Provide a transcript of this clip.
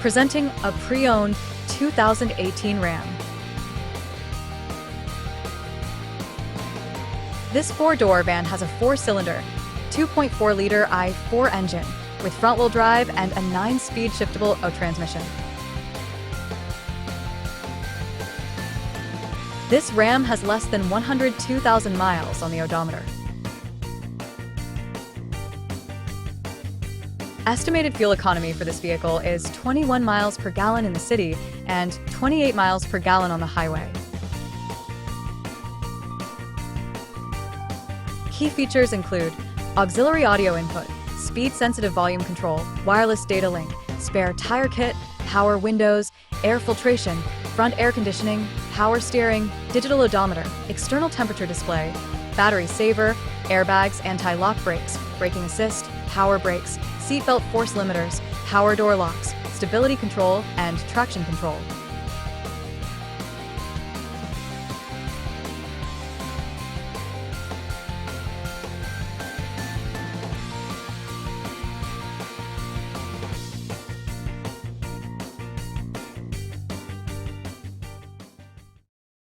Presenting a pre-owned 2018 Ram. This four-door van has a four-cylinder, 2.4-liter i4 engine with front-wheel drive and a 9-speed shiftable transmission. This Ram has less than 102,000 miles on the odometer. Estimated fuel economy for this vehicle is 21 miles per gallon in the city and 28 miles per gallon on the highway. Key features include auxiliary audio input, speed-sensitive volume control, wireless data link, spare tire kit, power windows, air filtration, front air conditioning, power steering, digital odometer, external temperature display, battery saver, airbags, anti-lock brakes, braking assist, power brakes, seatbelt force limiters, power door locks, stability control, and traction control.